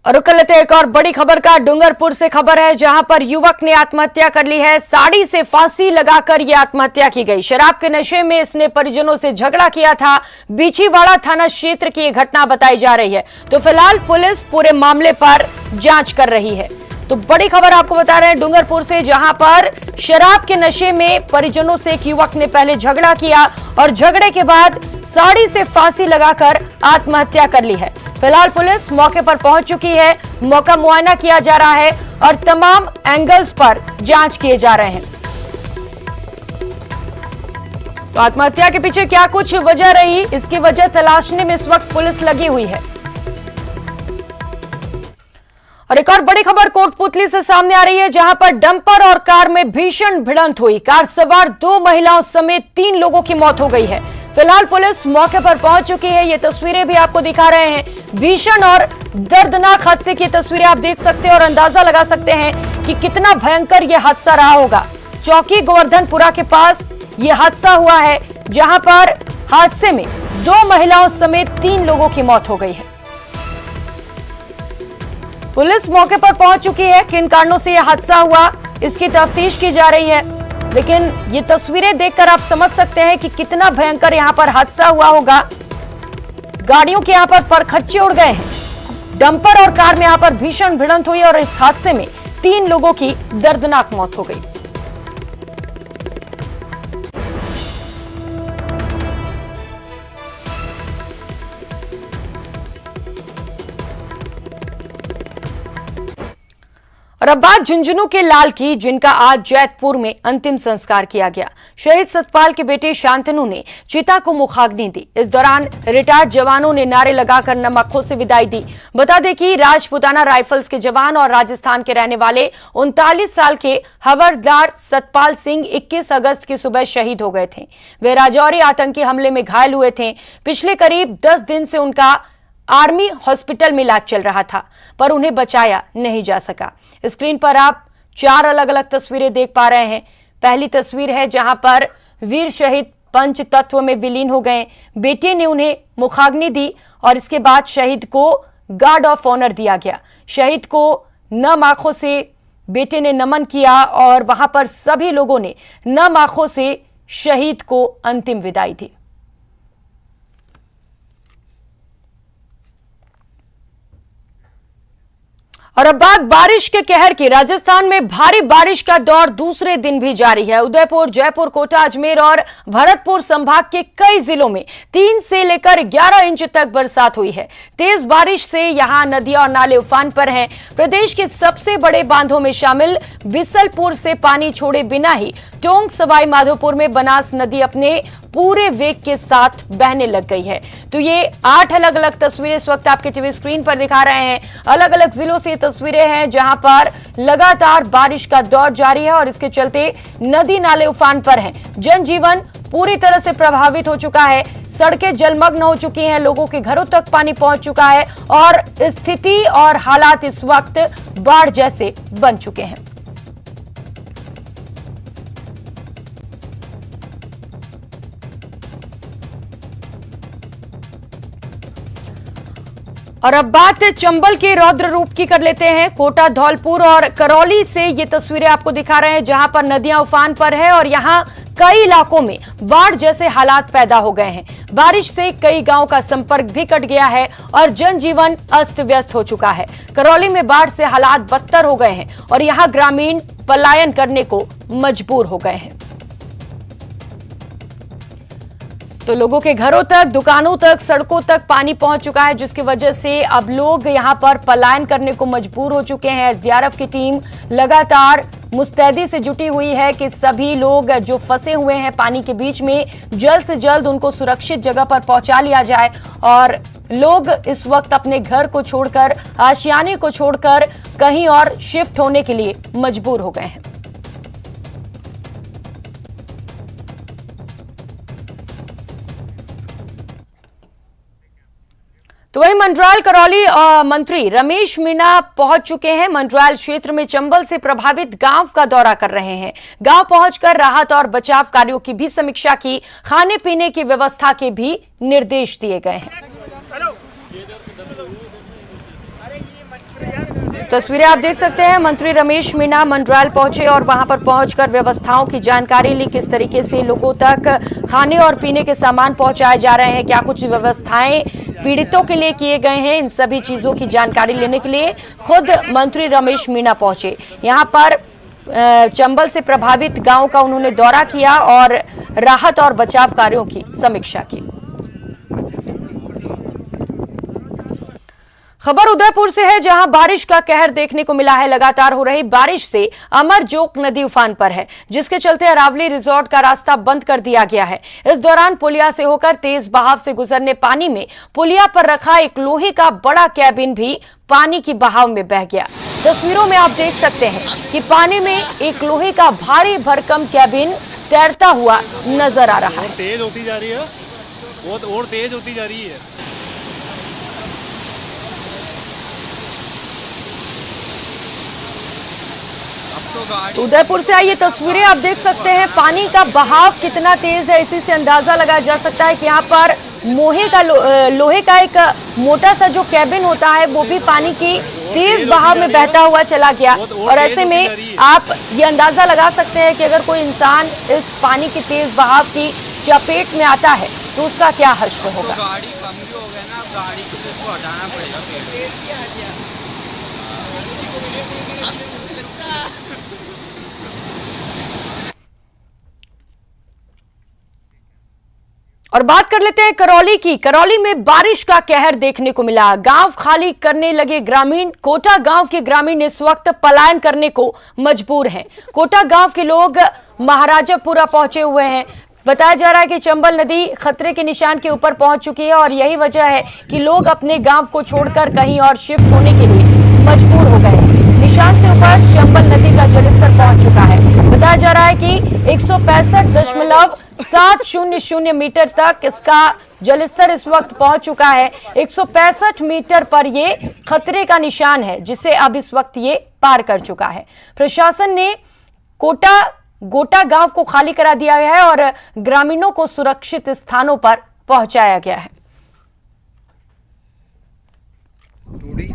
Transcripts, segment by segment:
और रुक लेते हैं एक और बड़ी खबर का। डूंगरपुर से खबर है जहां पर युवक ने आत्महत्या कर ली है। साड़ी से फांसी लगाकर यह आत्महत्या की गई। शराब के नशे में इसने परिजनों से झगड़ा किया था। बीछीवाड़ा थाना क्षेत्र की यह घटना बताई जा रही है। तो फिलहाल पुलिस पूरे मामले पर जांच कर रही है। तो बड़ी खबर आपको बता रहे हैं डूंगरपुर से, जहां पर शराब के नशे में परिजनों से एक युवक ने पहले झगड़ा किया और झगड़े के बाद साड़ी से फांसी लगाकर आत्महत्या कर ली है। फिलहाल पुलिस मौके पर पहुंच चुकी है। मौका मुआयना किया जा रहा है और तमाम एंगल्स पर जांच किए जा रहे हैं। तो आत्महत्या के पीछे क्या कुछ वजह रही, इसकी वजह तलाशने में इस वक्त पुलिस लगी हुई है। और एक और बड़ी खबर कोटपुतली से सामने आ रही है, जहां पर डंपर और कार में भीषण भिड़ंत हुई। कार सवार 2 महिलाओं समेत 3 लोगों की मौत हो गई है। फिलहाल पुलिस मौके पर पहुंच चुकी है। ये तस्वीरें भी आपको दिखा रहे हैं। भीषण और दर्दनाक हादसे की तस्वीरें आप देख सकते हैं और अंदाजा लगा सकते हैं कि कितना भयंकर यह हादसा रहा होगा। चौकी गोवर्धनपुरा के पास यह हादसा हुआ है, जहां पर हादसे में 2 महिलाओं समेत 3 लोगों की मौत हो गई है। पुलिस मौके पर पहुंच चुकी है। किन कारणों से यह हादसा हुआ, इसकी तफ्तीश की जा रही है। लेकिन ये तस्वीरें देखकर आप समझ सकते हैं कि कितना भयंकर यहां पर हादसा हुआ होगा। गाड़ियों के यहां पर परखच्चे उड़ गए हैं। डंपर और कार में यहां पर भीषण भिड़ंत हुई और इस हादसे में 3 लोगों की दर्दनाक मौत हो गई। और अब बात झुंझुनू के लाल की, जिनका आज जैतपुर में अंतिम संस्कार किया गया। शहीद सतपाल के बेटे शांतनु ने चिता को मुखाग्नि दी। इस दौरान रिटायर्ड जवानों ने नारे लगाकर नम आंखों से विदाई दी। बता दें कि राजपुताना राइफल्स के जवान और राजस्थान के रहने वाले 39 साल के हवलदार सतपाल सिंह 21 अगस्त की सुबह शहीद हो गए थे। वे राजौरी आतंकी हमले में घायल हुए थे। पिछले करीब 10 दिन से उनका आर्मी हॉस्पिटल में इलाज चल रहा था, पर उन्हें बचाया नहीं जा सका। स्क्रीन पर आप 4 अलग अलग तस्वीरें देख पा रहे हैं। पहली तस्वीर है जहां पर वीर शहीद पंच तत्व में विलीन हो गए। बेटे ने उन्हें मुखाग्नि दी और इसके बाद शहीद को गार्ड ऑफ ऑनर दिया गया। शहीद को नम आंखों से बेटे ने नमन किया और वहां पर सभी लोगों ने नम आंखों से शहीद को अंतिम विदाई दी। और अब बात बारिश के कहर की। राजस्थान में भारी बारिश का दौर दूसरे दिन भी जारी है। उदयपुर, जयपुर, कोटा, अजमेर और भरतपुर संभाग के कई जिलों में 3 से लेकर 11 इंच तक बरसात हुई है। तेज बारिश से यहां नदियां और नाले उफान पर हैं। प्रदेश के सबसे बड़े बांधों में शामिल बिसलपुर से पानी छोड़े बिना ही टोंक सवाई माधोपुर में बनास नदी अपने पूरे वेग के साथ बहने लग गई है। तो ये 8 अलग अलग तस्वीरें इस वक्त आपके टीवी स्क्रीन पर दिखा रहे हैं। अलग अलग जिलों से तस्वीरें हैं जहां पर लगातार बारिश का दौर जारी है और इसके चलते नदी नाले उफान पर हैं। जनजीवन पूरी तरह से प्रभावित हो चुका है। सड़कें जलमग्न हो चुकी हैं। लोगों के घरों तक पानी पहुंच चुका है और स्थिति और हालात इस वक्त बाढ़ जैसे बन चुके हैं। और अब बात चंबल के रौद्र रूप की कर लेते हैं। कोटा, धौलपुर और करौली से ये तस्वीरें आपको दिखा रहे हैं, जहां पर नदियां उफान पर है और यहां कई इलाकों में बाढ़ जैसे हालात पैदा हो गए हैं। बारिश से कई गांवों का संपर्क भी कट गया है और जनजीवन अस्त व्यस्त हो चुका है। करौली में बाढ़ से हालात बदतर हो गए हैं और यहां ग्रामीण पलायन करने को मजबूर हो गए हैं। तो लोगों के घरों तक, दुकानों तक, सड़कों तक पानी पहुंच चुका है, जिसकी वजह से अब लोग यहां पर पलायन करने को मजबूर हो चुके हैं। एसडीआरएफ की टीम लगातार मुस्तैदी से जुटी हुई है कि सभी लोग जो फंसे हुए हैं पानी के बीच में, जल्द से जल्द उनको सुरक्षित जगह पर पहुंचा लिया जाए। और लोग इस वक्त अपने घर को छोड़कर, आशियाने को छोड़कर कहीं और शिफ्ट होने के लिए मजबूर हो गए हैं। तो वही मंडरायल करौली मंत्री रमेश मीणा पहुंच चुके हैं। मंडरायल क्षेत्र में चंबल से प्रभावित गांव का दौरा कर रहे हैं। गांव पहुंचकर राहत और बचाव कार्यों की भी समीक्षा की। खाने पीने की व्यवस्था के भी निर्देश दिए गए हैं। तस्वीरें आप देख सकते हैं, मंत्री रमेश मीणा मंडरायल पहुंचे और वहां पर पहुंचकर व्यवस्थाओं की जानकारी ली। किस तरीके से लोगों तक खाने और पीने के सामान पहुंचाए जा रहे हैं, क्या कुछ व्यवस्थाएं पीड़ितों के लिए किए गए हैं, इन सभी चीजों की जानकारी लेने के लिए खुद मंत्री रमेश मीणा पहुंचे। यहां पर चंबल से प्रभावित गांव का उन्होंने दौरा किया और राहत और बचाव कार्यों की समीक्षा की। खबर उदयपुर से है, जहां बारिश का कहर देखने को मिला है। लगातार हो रही बारिश से अमरजोक नदी उफान पर है, जिसके चलते अरावली रिजॉर्ट का रास्ता बंद कर दिया गया है। इस दौरान पुलिया से होकर तेज बहाव से गुजरने पानी में पुलिया पर रखा एक लोहे का बड़ा कैबिन भी पानी की बहाव में बह गया। तस्वीरों में आप देख सकते हैं कि पानी में एक लोहे का भारी भरकम कैबिन तैरता हुआ नजर आ रहा है। तेज होती जा रही है, बहुत और तेज होती जा रही है। उदयपुर से आई ये तस्वीरें आप देख सकते हैं, पानी का बहाव कितना तेज है, इसी से अंदाजा लगाया जा सकता है कि यहाँ पर लोहे का एक मोटा सा जो कैबिन होता है वो भी पानी की तेज बहाव में बहता हुआ चला गया। और ऐसे में आप ये अंदाजा लगा सकते हैं कि अगर कोई इंसान इस पानी की तेज बहाव की चपेट में आता है तो उसका क्या हश्र होगा। गाड़ी कमजोर हो गया ना, गाड़ी को इसको हटाना पड़ेगा। और बात कर लेते हैं करौली की। करौली में बारिश का कहर देखने को मिला। गांव खाली करने लगे ग्रामीण। कोटा गांव के ग्रामीण इस वक्त पलायन करने को मजबूर हैं। कोटा गांव के लोग महाराजापुरा पहुंचे हुए हैं। बताया जा रहा है कि चंबल नदी खतरे के निशान के ऊपर पहुंच चुकी है और यही वजह है कि लोग अपने गांव को छोड़कर कहीं और शिफ्ट होने के लिए मजबूर हो गए हैं। निशान से ऊपर चंबल नदी का जलस्तर पहुंच चुका है। बताया जा रहा है कि 165.700 मीटर तक इसका जलस्तर इस वक्त पहुंच चुका है। 165 मीटर पर ये खतरे का निशान है, जिसे अब इस वक्त ये पार कर चुका है। प्रशासन ने गोटा गांव को खाली करा दिया गया है और ग्रामीणों को सुरक्षित स्थानों पर पहुंचाया गया है। टूडी,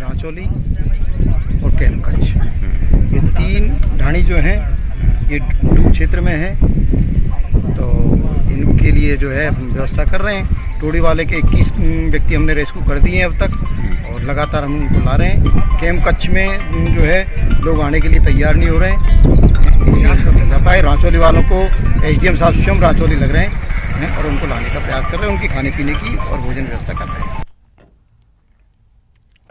राचौली और कैमकच, ये 3 ढाणी जो हैं ये डूब क्षेत्र में है, तो इनके लिए जो है व्यवस्था कर रहे हैं। टोड़ी वाले के 21 व्यक्ति हमने रेस्क्यू कर दिए हैं अब तक और लगातार हम उनको ला रहे हैं। कैमकच में जो है लोग आने के लिए तैयार नहीं हो रहे हैं। राचौली वालों को एसडीएम साहब स्वयं राचौली लग रहे हैं और उनको लाने का प्रयास कर रहे हैं, उनकी खाने पीने की और भोजन व्यवस्था कर रहे हैं।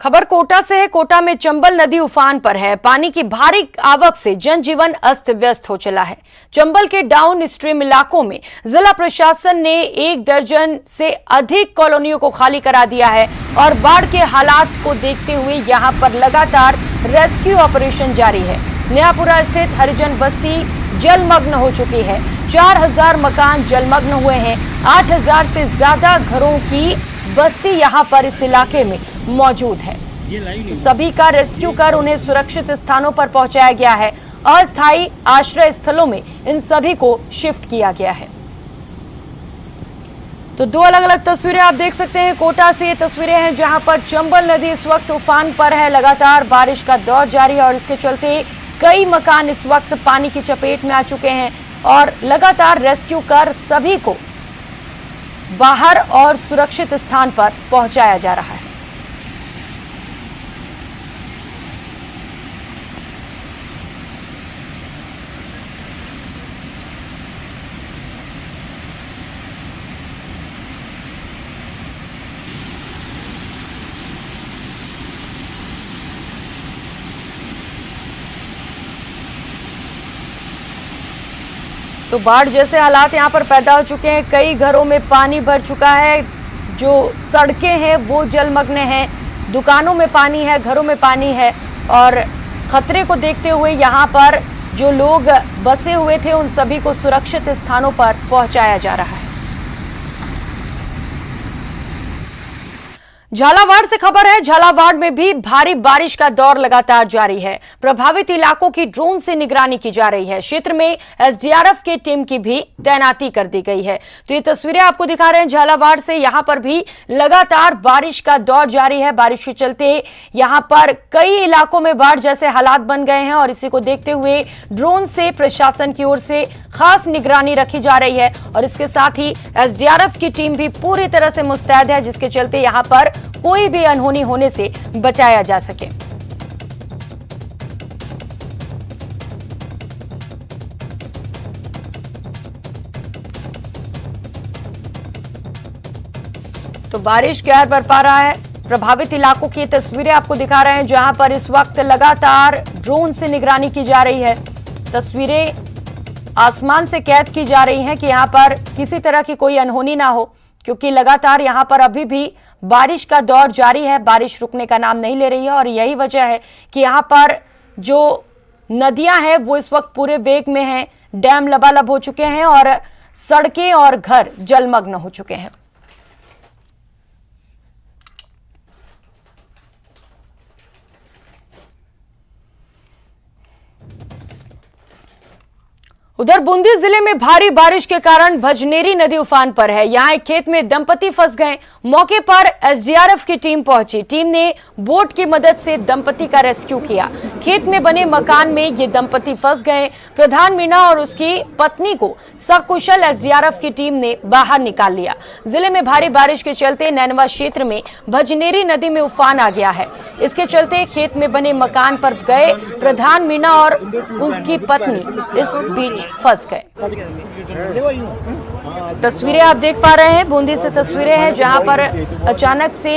खबर कोटा से है। कोटा में चंबल नदी उफान पर है। पानी की भारी आवक से जनजीवन अस्त व्यस्त हो चला है। चंबल के डाउन स्ट्रीम इलाकों में जिला प्रशासन ने 1 दर्जन से अधिक कॉलोनियों को खाली करा दिया है और बाढ़ के हालात को देखते हुए यहां पर लगातार रेस्क्यू ऑपरेशन जारी है। नयापुरा स्थित हरिजन बस्ती जलमग्न हो चुकी है। 4000 मकान जलमग्न हुए हैं। 8000 से ज्यादा घरों की बस्ती यहां पर इस इलाके में मौजूद है। तो सभी का रेस्क्यू कर उन्हें सुरक्षित स्थानों पर पहुंचाया गया है। अस्थायी आश्रय स्थलों में इन सभी को शिफ्ट किया गया है। तो 2 अलग अलग तस्वीरें आप देख सकते हैं। कोटा से ये तस्वीरें हैं जहां पर चंबल नदी इस वक्त उफान पर है। लगातार बारिश का दौर जारी है और इसके चलते कई मकान इस वक्त पानी की चपेट में आ चुके हैं और लगातार रेस्क्यू कर सभी को बाहर और सुरक्षित स्थान पर पहुंचाया जा रहा है। तो बाढ़ जैसे हालात यहां पर पैदा हो चुके हैं। कई घरों में पानी भर चुका है। जो सड़कें हैं वो जलमग्न हैं। दुकानों में पानी है, घरों में पानी है और खतरे को देखते हुए यहां पर जो लोग बसे हुए थे उन सभी को सुरक्षित स्थानों पर पहुंचाया जा रहा है। झालावाड़ से खबर है। झालावाड़ में भी भारी बारिश का दौर लगातार जारी है। प्रभावित इलाकों की ड्रोन से निगरानी की जा रही है। क्षेत्र में एसडीआरएफ की टीम की भी तैनाती कर दी गई है। तो ये तस्वीरें आपको दिखा रहे हैं झालावाड़ से। यहां पर भी लगातार बारिश का दौर जारी है। बारिश के चलते यहां पर कई इलाकों में बाढ़ जैसे हालात बन गए हैं और इसी को देखते हुए ड्रोन से प्रशासन की ओर से खास निगरानी रखी जा रही है और इसके साथ ही एसडीआरएफ की टीम भी पूरी तरह से मुस्तैद है, जिसके चलते यहां पर कोई भी अनहोनी होने से बचाया जा सके। तो बारिश कहर बरपा रहा है। प्रभावित इलाकों की तस्वीरें आपको दिखा रहे हैं, जहां पर इस वक्त लगातार ड्रोन से निगरानी की जा रही है। तस्वीरें आसमान से कैद की जा रही हैं कि यहां पर किसी तरह की कोई अनहोनी ना हो, क्योंकि लगातार यहां पर अभी भी बारिश का दौर जारी है। बारिश रुकने का नाम नहीं ले रही है और यही वजह है कि यहां पर जो नदियां हैं वो इस वक्त पूरे वेग में हैं। डैम लबालब हो चुके हैं और सड़कें और घर जलमग्न हो चुके हैं। उधर बूंदी जिले में भारी बारिश के कारण भजनेरी नदी उफान पर है। यहां एक खेत में दंपति फंस गए। मौके पर एसडीआरएफ की टीम पहुंची। टीम ने बोट की मदद से दंपति का रेस्क्यू किया। खेत में बने मकान में ये दंपति फंस गए। प्रधान मीणा और उसकी पत्नी को सकुशल एसडीआरएफ की टीम ने बाहर निकाल लिया। जिले में भारी बारिश के चलते नैनवा क्षेत्र में भजनेरी नदी में उफान आ गया है। इसके चलते खेत में बने मकान पर गए प्रधान मीणा और उनकी पत्नी इस बीच फंस गए। तस्वीरें आप देख पा रहे हैं, बूंदी से तस्वीरें हैं जहां पर अचानक से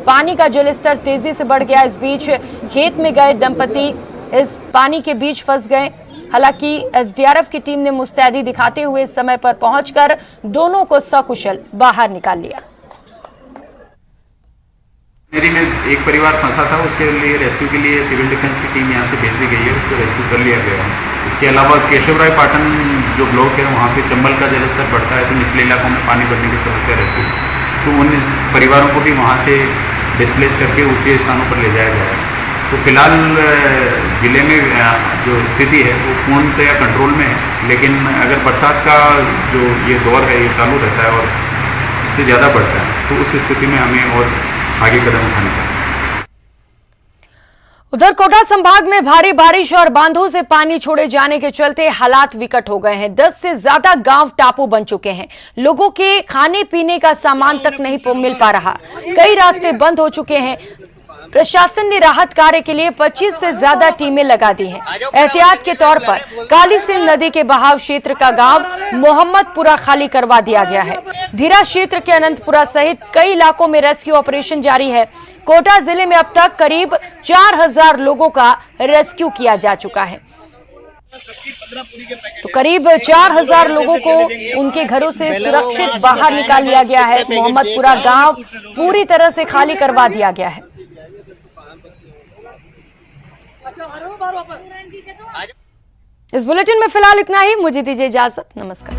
पानी का जलस्तर तेजी से बढ़ गया। इस बीच खेत में गए दंपति इस पानी के बीच फंस गए। हालांकि एसडीआरएफ की टीम ने मुस्तैदी दिखाते हुए समय पर पहुंचकर दोनों को सकुशल बाहर निकाल लिया। मेरी में एक परिवार फंसा था, उसके लिए रेस्क्यू के लिए सिविल डिफेंस की टीम यहाँ से भेज दी गई है, उसको रेस्क्यू कर लिया गया है। इसके अलावा केशवराय पाटन जो ब्लॉक है वहाँ पे चंबल का जलस्तर बढ़ता है तो निचले इलाकों में पानी बढ़ने की समस्या रहती है, तो उन परिवारों को भी वहाँ से डिस्प्लेस करके ऊंचे स्थानों पर ले जाया जाए। तो फिलहाल ज़िले में जो स्थिति है वो पूर्णतया कंट्रोल में है, लेकिन अगर बरसात का जो ये दौर है ये चालू रहता है और इससे ज़्यादा बढ़ता है तो उस स्थिति में हमें और आगे कदम उठाने का। उधर कोटा संभाग में भारी बारिश और बांधों से पानी छोड़े जाने के चलते हालात विकट हो गए हैं। 10 से ज्यादा गांव टापू बन चुके हैं। लोगों के खाने पीने का सामान तक नहीं मिल पा रहा। कई रास्ते बंद हो चुके हैं। प्रशासन ने राहत कार्य के लिए 25 से ज्यादा टीमें लगा दी हैं। एहतियात के तौर पर काली सिंध नदी के बहाव क्षेत्र का गांव मोहम्मदपुरा खाली करवा दिया गया है। धीरा क्षेत्र के अनंतपुरा सहित कई इलाकों में रेस्क्यू ऑपरेशन जारी है। कोटा जिले में अब तक करीब 4000 लोगों का रेस्क्यू किया जा चुका है। तो करीब 4000 लोगों को उनके घरों से सुरक्षित बाहर निकाल लिया गया है। मोहम्मदपुरा गांव पूरी तरह से खाली करवा दिया गया है। इस बुलेटिन में फिलहाल इतना ही। मुझे दीजिए इजाजत। नमस्कार।